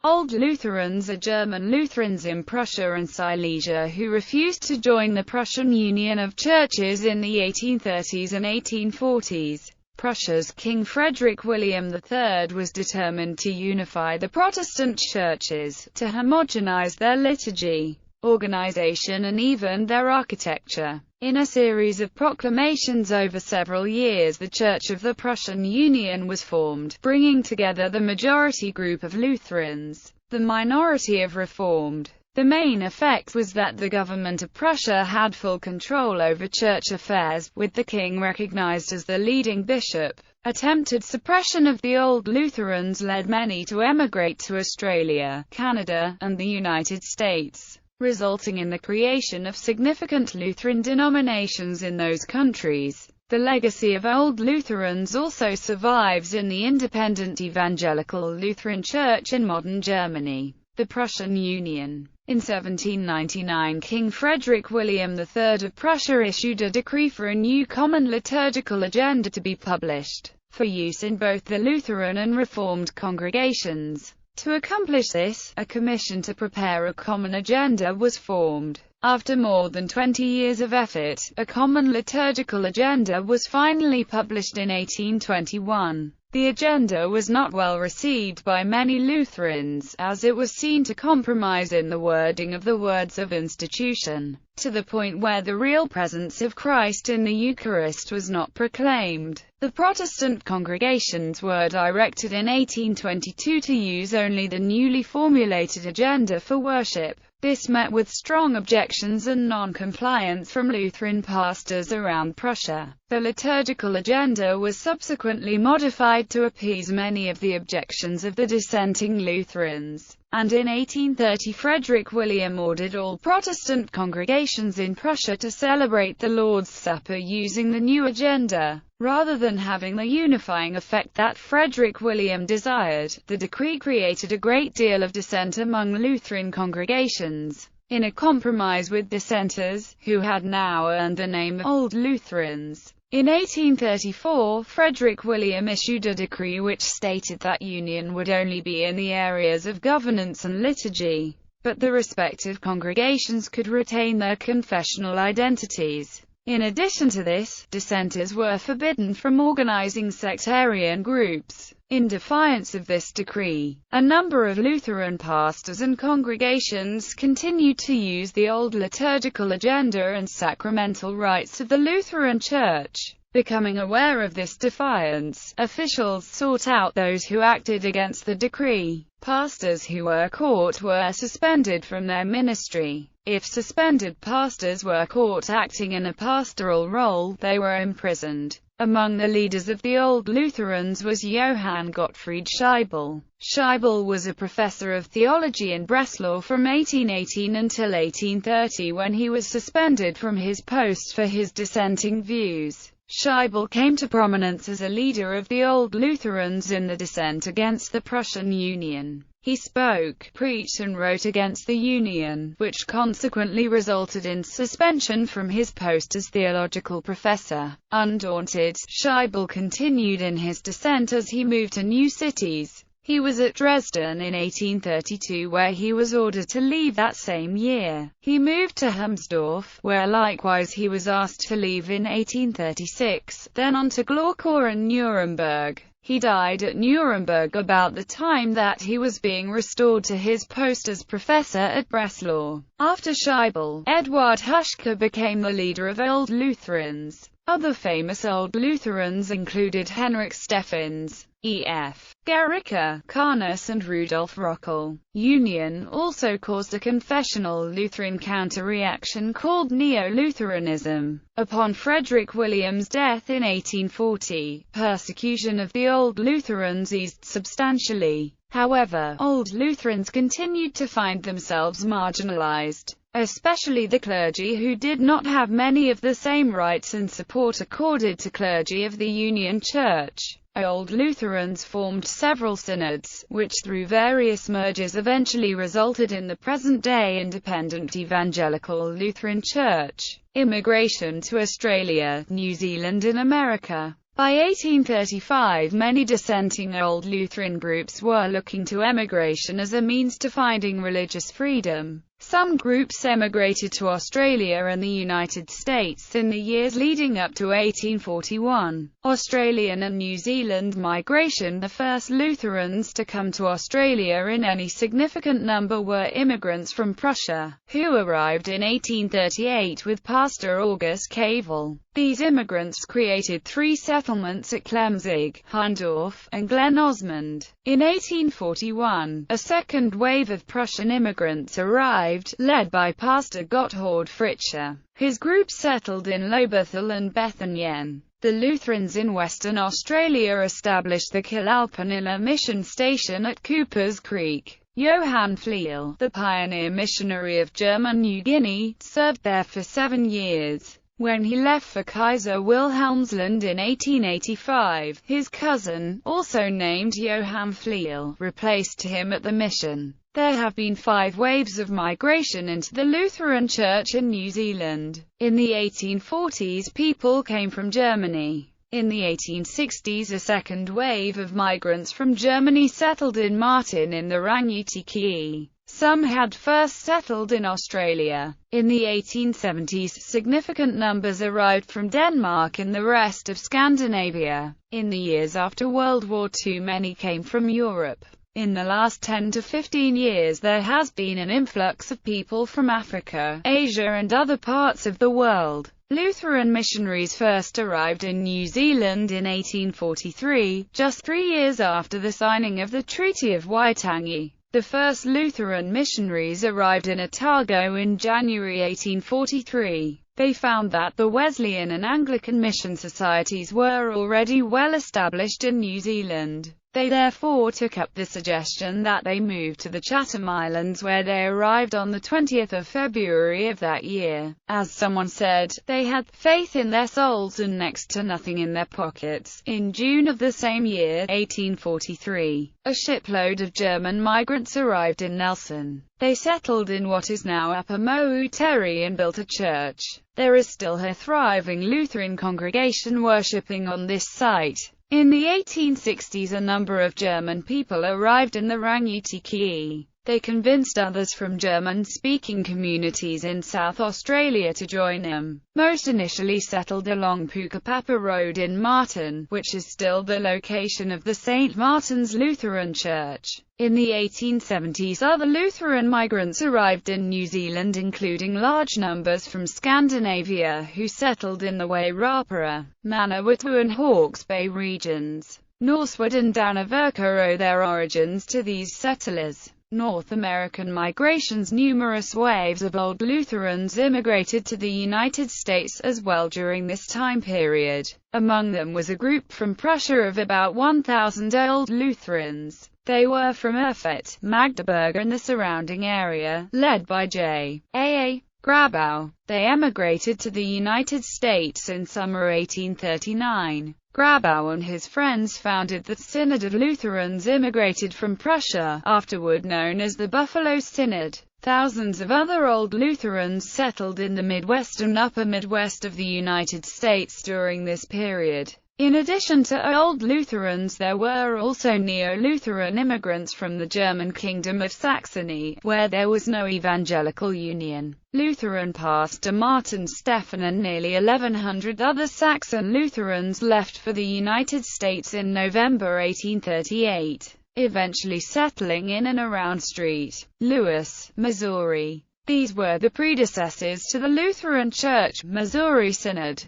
Old Lutherans are German Lutherans in Prussia and Silesia who refused to join the Prussian Union of Churches in the 1830s and 1840s. Prussia's King Frederick William III was determined to unify the Protestant churches, to homogenize their liturgy, organization and even their architecture. In a series of proclamations over several years, the Church of the Prussian Union was formed, bringing together the majority group of Lutherans, the minority of Reformed. The main effect was that the government of Prussia had full control over church affairs, with the king recognized as the leading bishop. Attempted suppression of the Old Lutherans led many to emigrate to Australia, Canada, and the United States, resulting in the creation of significant Lutheran denominations in those countries. The legacy of Old Lutherans also survives in the independent Evangelical Lutheran Church in modern Germany. The Prussian Union. In 1799, King Frederick William III of Prussia issued a decree for a new common liturgical agenda to be published, for use in both the Lutheran and Reformed congregations. To accomplish this, a commission to prepare a common agenda was formed. After more than 20 years of effort, a common liturgical agenda was finally published in 1821. The agenda was not well received by many Lutherans, as it was seen to compromise in the wording of the words of institution, to the point where the real presence of Christ in the Eucharist was not proclaimed. The Protestant congregations were directed in 1822 to use only the newly formulated agenda for worship. This met with strong objections and non-compliance from Lutheran pastors around Prussia. The liturgical agenda was subsequently modified to appease many of the objections of the dissenting Lutherans, and in 1830 Frederick William ordered all Protestant congregations in Prussia to celebrate the Lord's Supper using the new agenda. Rather than having the unifying effect that Frederick William desired, the decree created a great deal of dissent among Lutheran congregations. In a compromise with dissenters, who had now earned the name of Old Lutherans, in 1834, Frederick William issued a decree which stated that union would only be in the areas of governance and liturgy, but the respective congregations could retain their confessional identities. In addition to this, dissenters were forbidden from organizing sectarian groups. In defiance of this decree, a number of Lutheran pastors and congregations continued to use the old liturgical agenda and sacramental rites of the Lutheran Church. Becoming aware of this defiance, officials sought out those who acted against the decree. Pastors who were caught were suspended from their ministry. If suspended pastors were caught acting in a pastoral role, they were imprisoned. Among the leaders of the Old Lutherans was Johann Gottfried Scheibel. Scheibel was a professor of theology in Breslau from 1818 until 1830, when he was suspended from his post for his dissenting views. Scheibel came to prominence as a leader of the Old Lutherans in the dissent against the Prussian Union. He spoke, preached and wrote against the Union, which consequently resulted in suspension from his post as theological professor. Undaunted, Scheibel continued in his dissent as he moved to new cities. He was at Dresden in 1832, where he was ordered to leave that same year. He moved to Humsdorf, where likewise he was asked to leave in 1836, then on to Glauchau and Nuremberg. He died at Nuremberg about the time that he was being restored to his post as professor at Breslau. After Scheibel, Eduard Huschke became the leader of Old Lutherans. Other famous Old Lutherans included Henrik Steffens, E.F. Gericke, Carnus and Rudolf Rockel. Union also caused a confessional Lutheran counter-reaction called Neo-Lutheranism. Upon Frederick William's death in 1840, persecution of the Old Lutherans eased substantially. However, Old Lutherans continued to find themselves marginalized, especially the clergy, who did not have many of the same rights and support accorded to clergy of the Union Church. Old Lutherans formed several synods, which through various mergers eventually resulted in the present-day independent Evangelical Lutheran Church. Immigration to Australia, New Zealand and America. By 1835, many dissenting Old Lutheran groups were looking to emigration as a means to finding religious freedom. Some groups emigrated to Australia and the United States in the years leading up to 1841. Australian and New Zealand migration. The first Lutherans to come to Australia in any significant number were immigrants from Prussia, who arrived in 1838 with Pastor August Cavell. These immigrants created 3 settlements at Klemzig, Heindorf, and Glen Osmond. In 1841, a second wave of Prussian immigrants arrived, led by Pastor Gotthard Fritzsche. His group settled in Lobethal and Bethanien. The Lutherans in Western Australia established the Kilalpanilla mission station at Coopers Creek. Johann Fliel, the pioneer missionary of German New Guinea, served there for 7 years. When he left for Kaiser Wilhelmsland in 1885, his cousin, also named Johann Fliel, replaced him at the mission. There have been 5 waves of migration into the Lutheran Church in New Zealand. In the 1840s, people came from Germany. In the 1860s, a second wave of migrants from Germany settled in Martin in the Rangitiki. Some had first settled in Australia. In the 1870s, significant numbers arrived from Denmark and the rest of Scandinavia. In the years after World War II, many came from Europe. In the last 10 to 15 years, there has been an influx of people from Africa, Asia and other parts of the world. Lutheran missionaries first arrived in New Zealand in 1843, just 3 years after the signing of the Treaty of Waitangi. The first Lutheran missionaries arrived in Otago in January 1843. They found that the Wesleyan and Anglican mission societies were already well established in New Zealand. They therefore took up the suggestion that they move to the Chatham Islands, where they arrived on the 20th of February of that year. As someone said, they had faith in their souls and next to nothing in their pockets. In June of the same year, 1843, a shipload of German migrants arrived in Nelson. They settled in what is now Upper Mouteri and built a church. There is still a thriving Lutheran congregation worshipping on this site. In the 1860s, a number of German people arrived in the Rangitiki. They convinced others from German-speaking communities in South Australia to join them. Most initially settled along Pukapapa Road in Martin, which is still the location of the St. Martin's Lutheran Church. In the 1870s, other Lutheran migrants arrived in New Zealand, including large numbers from Scandinavia who settled in the Wairarapa, Manawatu and Hawke's Bay regions. Norsewood and Danaverka owe their origins to these settlers. North American migrations. Numerous waves of Old Lutherans immigrated to the United States as well during this time period. Among them was a group from Prussia of about 1,000 Old Lutherans. They were from Erfurt, Magdeburg and the surrounding area, led by J.A.A. Grabau. They emigrated to the United States in summer 1839. Grabau and his friends founded the Synod of Lutherans immigrated from Prussia, afterward known as the Buffalo Synod. Thousands of other Old Lutherans settled in the Midwest and Upper Midwest of the United States during this period. In addition to Old Lutherans, there were also Neo-Lutheran immigrants from the German Kingdom of Saxony, where there was no evangelical union. Lutheran pastor Martin Stephan and nearly 1,100 other Saxon Lutherans left for the United States in November 1838, eventually settling in and around St. Louis, Missouri. These were the predecessors to the Lutheran Church, Missouri Synod.